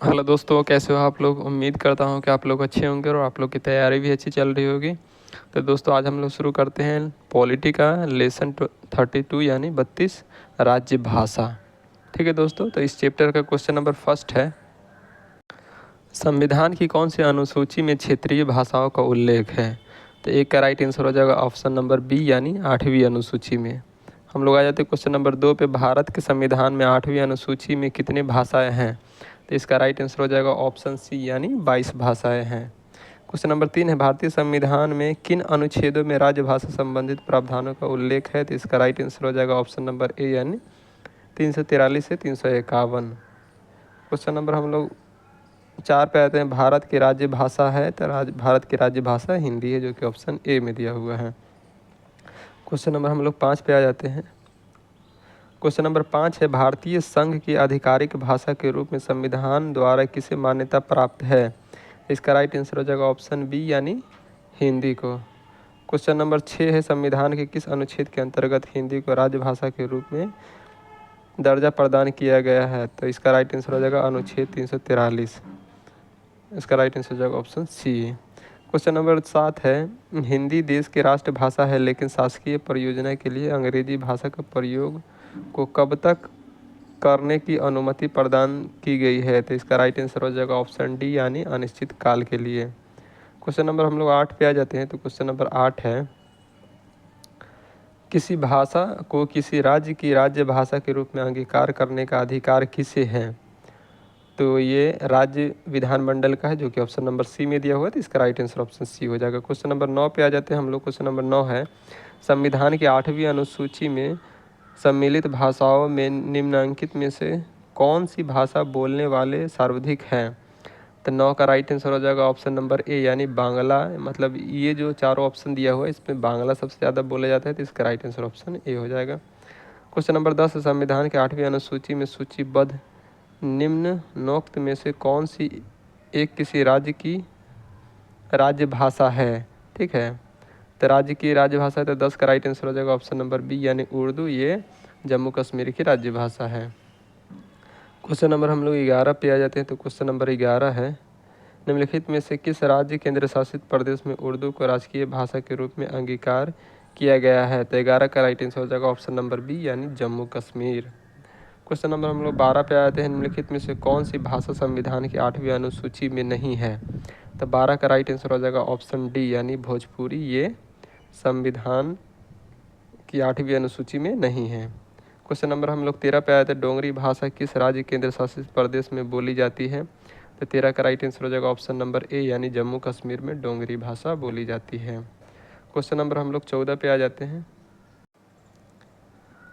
Hello दोस्तों, कैसे हो आप लोग। उम्मीद करता हूँ कि आप लोग अच्छे होंगे और आप लोग की तैयारी भी अच्छी चल रही होगी। तो दोस्तों आज हम लोग शुरू करते हैं पॉलिटी का लेसन 32 यानी 32 राज्य भाषा। ठीक है दोस्तों, तो इस चैप्टर का क्वेश्चन नंबर फर्स्ट है, संविधान की कौन सी अनुसूची में क्षेत्रीय भाषाओं का उल्लेख है। तो एक का राइट आंसर हो जाएगा ऑप्शन नंबर बी यानी 8वीं अनुसूची में। हम लोग आ जाते हैं क्वेश्चन नंबर 2 पे, भारत के संविधान में 8वीं अनुसूची में कितनी भाषाएं हैं। तो इसका राइट आंसर हो जाएगा ऑप्शन सी यानी 22 भाषाएं हैं। क्वेश्चन नंबर 3 है, भारतीय संविधान में किन अनुच्छेदों में राजभाषा संबंधित प्रावधानों का उल्लेख है। तो इसका राइट आंसर हो जाएगा ऑप्शन नंबर ए यानी 343 से 351। क्वेश्चन नंबर हम लोग 4 पे आते हैं, भारत की राज्य भाषा है। तो भारत की राज्य भाषा हिंदी है, जो कि ऑप्शन ए में दिया हुआ है। क्वेश्चन नंबर हम लोग 5 पे आ जाते हैं। क्वेश्चन नंबर 5 है, भारतीय संघ की आधिकारिक भाषा के रूप में संविधान द्वारा किसे मान्यता प्राप्त है। इसका राइट आंसर हो जाएगा ऑप्शन बी यानी हिंदी को। क्वेश्चन नंबर 6 है, संविधान के किस अनुच्छेद के अंतर्गत हिंदी को राजभाषा के रूप में दर्जा प्रदान किया गया है। तो इसका राइट आंसर हो जाएगा अनुच्छेद 343। इसका राइट आंसर हो जाएगा ऑप्शन सी। क्वेश्चन नंबर 7 है, हिंदी देश की राष्ट्रभाषा है, लेकिन शासकीय परियोजना के लिए अंग्रेजी भाषा का प्रयोग को कब तक करने की अनुमति प्रदान की गई है। तो इसका राइट आंसर हो जाएगा ऑप्शन डी यानी अनिश्चित काल के लिए। क्वेश्चन नंबर हम लोग 8 पे आ जाते हैं। तो क्वेश्चन नंबर 8 है, किसी भाषा को किसी राज्य की राज्य भाषा के रूप में अंगीकार करने का अधिकार किसे है। तो ये राज्य विधानमंडल का है, जो कि ऑप्शन नंबर सी में दिया हुआ है। तो इसका राइट आंसर ऑप्शन सी हो जाएगा। क्वेश्चन नंबर 9 पे आ जाते हैं हम लोग। क्वेश्चन नंबर 9 है, संविधान की 8वीं अनुसूची में सम्मिलित भाषाओं में निम्नलिखित में से कौन सी भाषा बोलने वाले सर्वाधिक हैं। तो 9 का राइट आंसर हो जाएगा ऑप्शन नंबर ए यानी बांग्ला। मतलब ये जो चारों ऑप्शन दिया हुआ है, इसमें बांग्ला सबसे ज़्यादा बोला जाता है। तो इसका राइट आंसर ऑप्शन ए हो जाएगा। क्वेश्चन नंबर 10 है, संविधान के 8वीं अनुसूची में सूचीबद्ध निम्नोक्त में से कौन सी एक किसी राज्य की राज्य भाषा है। ठीक है, तो राज्य की राज्य भाषा है। तो 10 का राइट आंसर हो जाएगा ऑप्शन नंबर बी यानी उर्दू। ये जम्मू कश्मीर की राज्य भाषा है। क्वेश्चन नंबर हम लोग 11 पे आ जाते हैं। तो क्वेश्चन नंबर 11 है, निम्नलिखित में से किस राज्य केंद्र शासित प्रदेश में उर्दू को राजकीय भाषा के रूप में अंगीकार किया गया है। तो 11 का राइट आंसर हो जाएगा ऑप्शन नंबर बी यानी जम्मू कश्मीर। क्वेश्चन नंबर हम लोग 12 पे आते हैं, निम्नलिखित में से कौन सी भाषा संविधान की 8वीं अनुसूची में नहीं है। तो 12 का राइट आंसर हो जाएगा ऑप्शन डी यानी भोजपुरी। ये संविधान की 8वीं अनुसूची में नहीं है। क्वेश्चन नंबर हम लोग 13 पे आए थे, डोगरी भाषा किस राज्य केंद्र शासित प्रदेश में बोली जाती है। तो 13 का राइट आंसर हो जाएगा ऑप्शन नंबर ए यानी जम्मू कश्मीर में डोगरी भाषा बोली जाती है। क्वेश्चन नंबर हम लोग 14 पे आ जाते हैं।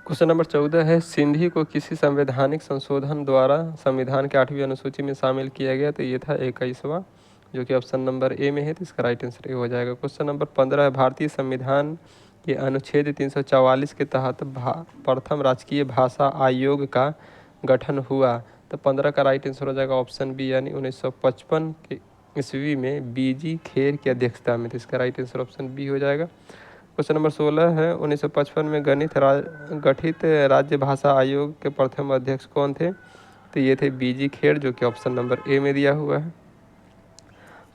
क्वेश्चन नंबर 14 है, सिंधी को किसी संवैधानिक संशोधन द्वारा संविधान के 8वीं अनुसूची में शामिल किया गया। तो ये था 21वां, जो कि ऑप्शन नंबर ए में है। तो इसका राइट आंसर ए हो जाएगा। क्वेश्चन नंबर 15 है, भारतीय संविधान के अनुच्छेद 344 के तहत प्रथम राजकीय भाषा आयोग का गठन हुआ। तो 15 का राइट आंसर हो जाएगा ऑप्शन बी यानी 1955 के ईस्वी में बीजी खेर की अध्यक्षता में। तो इसका राइट आंसर ऑप्शन बी हो जाएगा। क्वेश्चन नंबर 16 है, 1955 में गठित राज्य भाषा आयोग के प्रथम अध्यक्ष कौन थे। तो ये थे बीजी खेर, जो कि ऑप्शन नंबर ए में दिया हुआ है।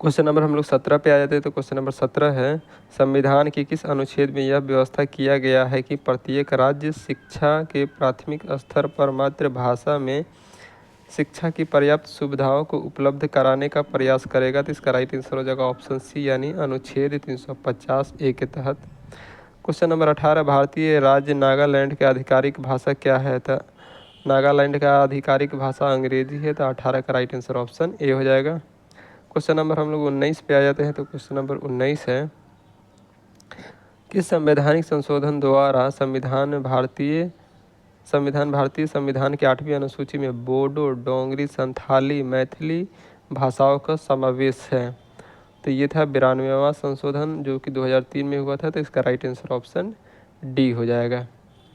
क्वेश्चन नंबर हम लोग 17 पे आ जाते हैं। तो क्वेश्चन नंबर 17 है, संविधान के किस अनुच्छेद में यह व्यवस्था किया गया है कि प्रत्येक राज्य शिक्षा के प्राथमिक स्तर पर मातृभाषा में शिक्षा की पर्याप्त सुविधाओं को उपलब्ध कराने का प्रयास करेगा। तो इसका राइट आंसर हो जाएगा ऑप्शन सी यानी अनुच्छेद 350 ए के तहत। क्वेश्चन नंबर 18, भारतीय राज्य नागालैंड की आधिकारिक भाषा क्या है। तो नागालैंड का आधिकारिक भाषा अंग्रेजी है। तो 18 का राइट आंसर ऑप्शन ए हो जाएगा। क्वेश्चन नंबर हम लोग 19 पे आ जाते हैं। तो क्वेश्चन नंबर 19 है, किस संवैधानिक संशोधन द्वारा भारतीय संविधान की 8वीं अनुसूची में बोडो, डोंगरी, संथाली, मैथिली भाषाओं का समावेश है। तो ये था 92वां संशोधन, जो कि 2003 में हुआ था। तो इसका राइट आंसर ऑप्शन डी हो जाएगा।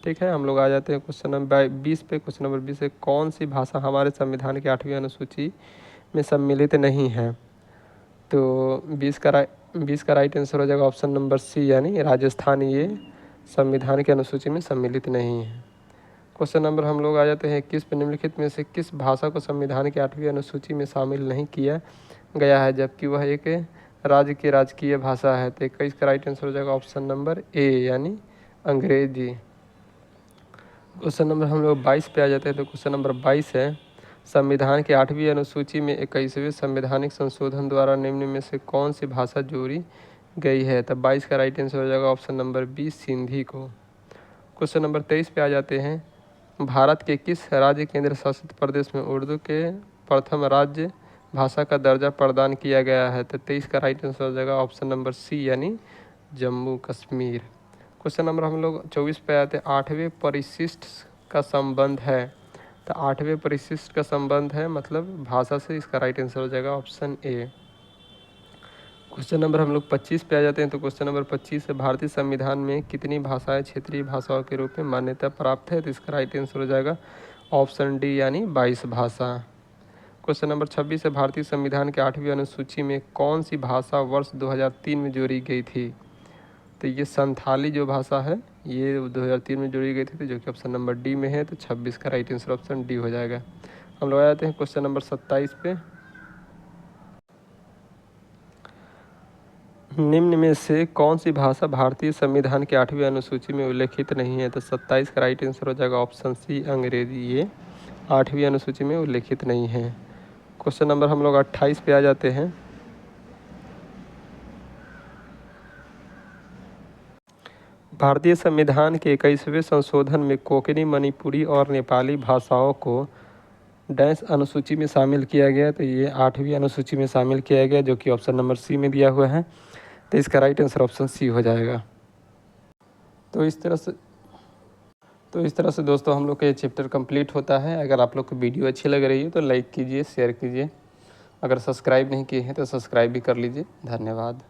ठीक है, हम लोग आ जाते हैं क्वेश्चन नंबर 20 पे। क्वेश्चन नंबर 20 है, कौन सी भाषा हमारे संविधान की 8वीं अनुसूची में सम्मिलित नहीं है। तो 20 का राइट आंसर हो जाएगा ऑप्शन नंबर सी यानी राजस्थान। ये संविधान की अनुसूची में सम्मिलित नहीं है। क्वेश्चन नंबर हम लोग आ जाते हैं, निम्नलिखित में से किस भाषा को संविधान की 8वीं अनुसूची में शामिल नहीं किया गया है जबकि वह एक राज्य की राजकीय भाषा है? तो 21 का राइट आंसर हो जाएगा ऑप्शन नंबर ए यानी अंग्रेजी। क्वेश्चन नंबर हम लोग 22 पे आ जाते हैं। तो क्वेश्चन नंबर 22 है, संविधान की 8वीं अनुसूची में 21वें संवैधानिक संशोधन द्वारा निम्न में से कौन सी भाषा जोड़ी गई है? तब 22 का राइट आंसर हो जाएगा ऑप्शन नंबर बी सिंधी को। क्वेश्चन नंबर 23 पे आ जाते हैं, भारत के किस राज्य केंद्र शासित प्रदेश में उर्दू के प्रथम राज्य भाषा का दर्जा प्रदान किया गया है? तो 23 का राइट आंसर हो जाएगा ऑप्शन नंबर सी यानी जम्मू कश्मीर। क्वेश्चन नंबर हम लोग 24 पे आते हैं, 8वें परिशिष्ट का संबंध है। तो 8वें परिशिष्ट का संबंध है मतलब भाषा से, इसका राइट आंसर हो जाएगा ऑप्शन ए। क्वेश्चन नंबर हम लोग 25 पे आ जाते हैं। तो क्वेश्चन नंबर 25 है, भारतीय संविधान में कितनी भाषाएं क्षेत्रीय भाषाओं के रूप में मान्यता प्राप्त है? तो इसका राइट आंसर हो जाएगा ऑप्शन डी यानी 22 भाषा। क्वेश्चन नंबर 26 है, भारतीय संविधान के 8वीं अनुसूची में कौन सी भाषा वर्ष 2003 में जोड़ी गई थी? तो ये संथाली जो भाषा है ये 2003 में जोड़ी गई थी, तो जो कि ऑप्शन नंबर डी में है। तो 26 का राइट आंसर ऑप्शन डी हो जाएगा। हम लोग आ जाते हैं क्वेश्चन नंबर 27 पे, निम्न में से कौन सी भाषा भारतीय संविधान के 8वीं अनुसूची में उल्लेखित नहीं है? तो 27 का राइट आंसर हो जाएगा ऑप्शन सी अंग्रेजी, ये 8वीं अनुसूची में उल्लेखित नहीं है। क्वेश्चन नंबर हम लोग 28 पे आ जाते हैं, भारतीय संविधान के 21वें संशोधन में कोंकणी, मणिपुरी और नेपाली भाषाओं को डैश अनुसूची में शामिल किया गया। तो ये 8वीं अनुसूची में शामिल किया गया जो कि ऑप्शन नंबर सी में दिया हुआ है। तो इसका राइट आंसर ऑप्शन सी हो जाएगा। तो इस तरह से दोस्तों हम लोग का ये चैप्टर कंप्लीट होता है। अगर आप लोग को वीडियो अच्छी लग रही है तो लाइक कीजिए, शेयर कीजिए। अगर सब्सक्राइब नहीं किए हैं तो सब्सक्राइब भी कर लीजिए। धन्यवाद।